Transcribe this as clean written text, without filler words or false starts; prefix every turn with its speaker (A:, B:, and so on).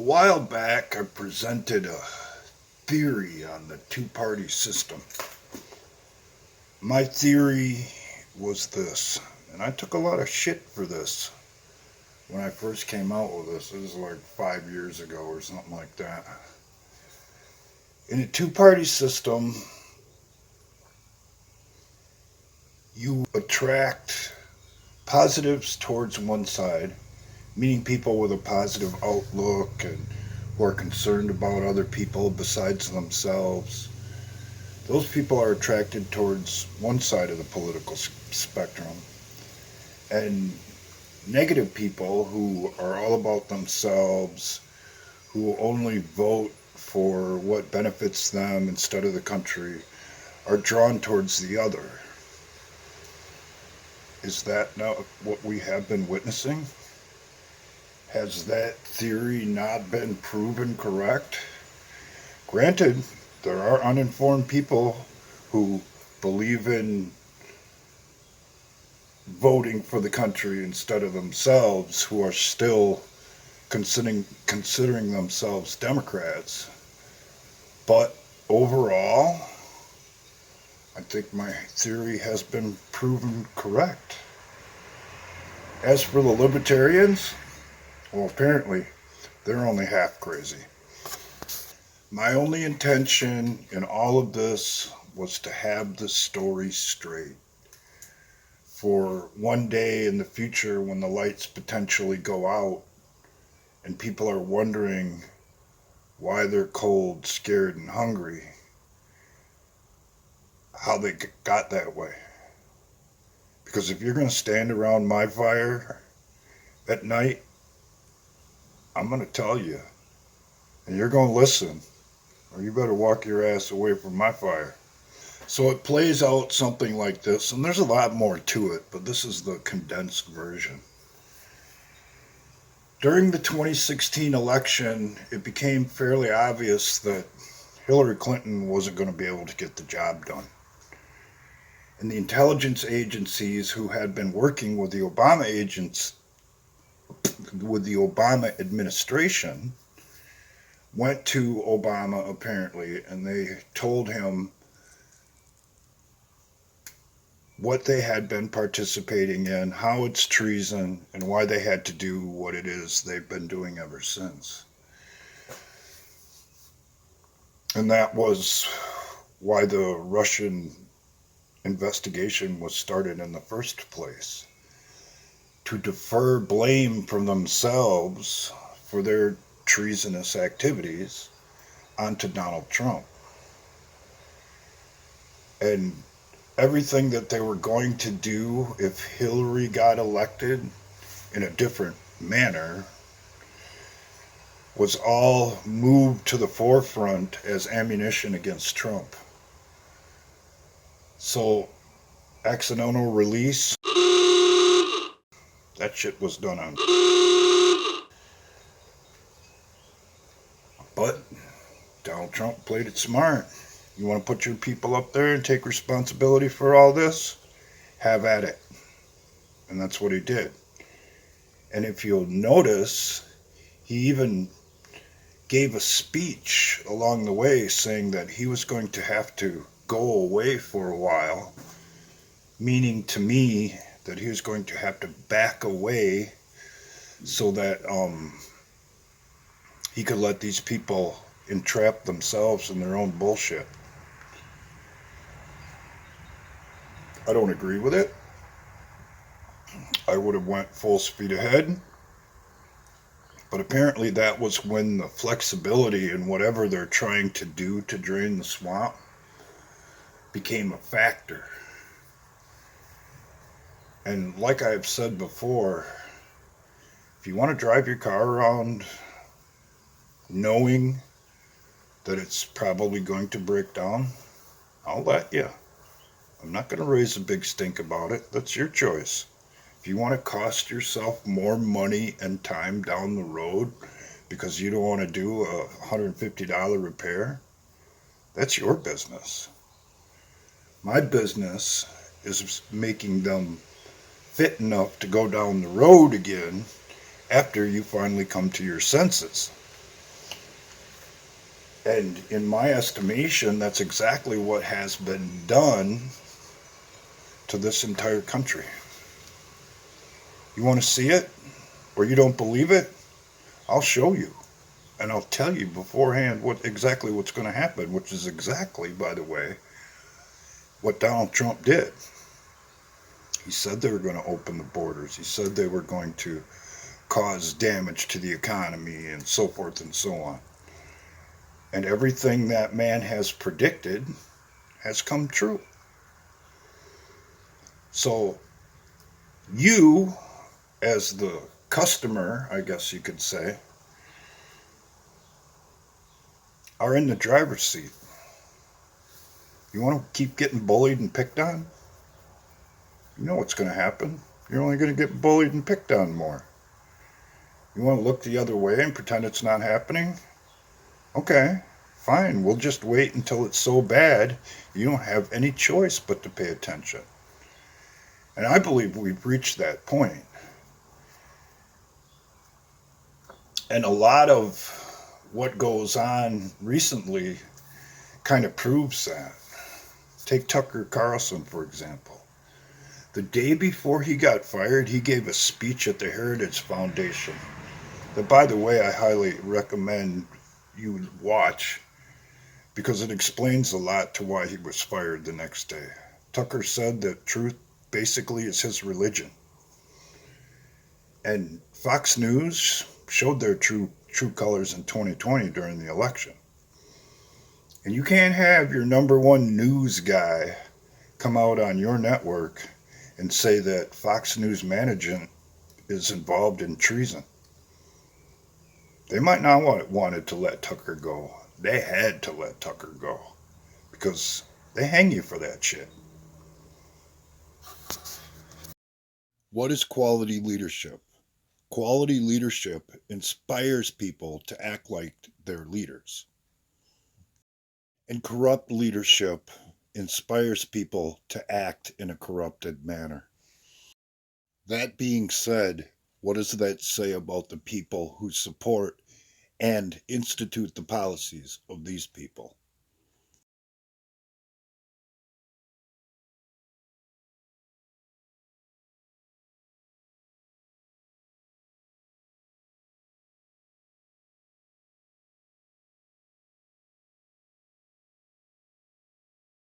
A: A while back, I presented a theory on the two-party system. My theory was this, and I took a lot of shit for this when I first came out with this. It was like 5 years ago or something like that. In a two-party system, you attract positives towards one side, meaning people with a positive outlook and who are concerned about other people besides themselves. Those people are attracted towards one side of the political spectrum. And negative people who are all about themselves, who only vote for what benefits them instead of the country, are drawn towards the other. Is that not what we have been witnessing? Has that theory not been proven correct? Granted, there are uninformed people who believe in voting for the country instead of themselves who are still considering themselves Democrats. But overall, I think my theory has been proven correct. As for the libertarians, well, apparently they're only half crazy. My only intention in all of this was to have the story straight. For one day in the future when the lights potentially go out and people are wondering why they're cold, scared, and hungry, how they got that way. Because if you're going to stand around my fire at night, I'm going to tell you, and you're going to listen, or you better walk your ass away from my fire. So it plays out something like this, and there's a lot more to it, but this is the condensed version. During the 2016 election, it became fairly obvious that Hillary Clinton wasn't going to be able to get the job done. And the intelligence agencies who had been working with the Obama administration went to Obama apparently, and they told him what they had been participating in, how it's treason, and why they had to do what it is they've been doing ever since. And that was why the Russian investigation was started in the first place, to defer blame from themselves for their treasonous activities onto Donald Trump. And everything that they were going to do if Hillary got elected in a different manner was all moved to the forefront as ammunition against Trump. So, accidental release, that shit was done on. But Donald Trump played it smart. You want to put your people up there and take responsibility for all this? Have at it. And that's what he did. And if you'll notice, he even gave a speech along the way saying that he was going to have to go away for a while, meaning to me that he was going to have to back away so that he could let these people entrap themselves in their own bullshit. I don't agree with it. I would have went full speed ahead. But apparently that was when the flexibility in whatever they're trying to do to drain the swamp became a factor. And like I've said before, if you want to drive your car around knowing that it's probably going to break down, I'll let you. I'm not going to raise a big stink about it. That's your choice. If you want to cost yourself more money and time down the road because you don't want to do a $150 repair, that's your business. My business is making them fit enough to go down the road again after you finally come to your senses. And in my estimation, that's exactly what has been done to this entire country. You want to see it, or you don't believe it? I'll show you. And I'll tell you beforehand exactly what's going to happen, which is exactly, by the way, what Donald Trump did. He said they were going to open the borders. He said they were going to cause damage to the economy and so forth and so on. And everything that man has predicted has come true. So you, as the customer, I guess you could say, are in the driver's seat. You want to keep getting bullied and picked on? You know what's going to happen. You're only going to get bullied and picked on more. You want to look the other way and pretend it's not happening? Okay, fine. We'll just wait until it's so bad you don't have any choice but to pay attention. And I believe we've reached that point. And a lot of what goes on recently kind of proves that. Take Tucker Carlson, for example. The day before he got fired, he gave a speech at the Heritage Foundation that, by the way, I highly recommend you watch because it explains a lot to why he was fired the next day. Tucker said that truth basically is his religion. And Fox News showed their true colors in 2020 during the election. And you can't have your number one news guy come out on your network and say that Fox News management is involved in treason. They might not wanted to let Tucker go. They had to let Tucker go because they hang you for that shit. What is quality leadership? Quality leadership inspires people to act like their leaders. And corrupt leadership inspires people to act in a corrupted manner. That being said, what does that say about the people who support and institute the policies of these people?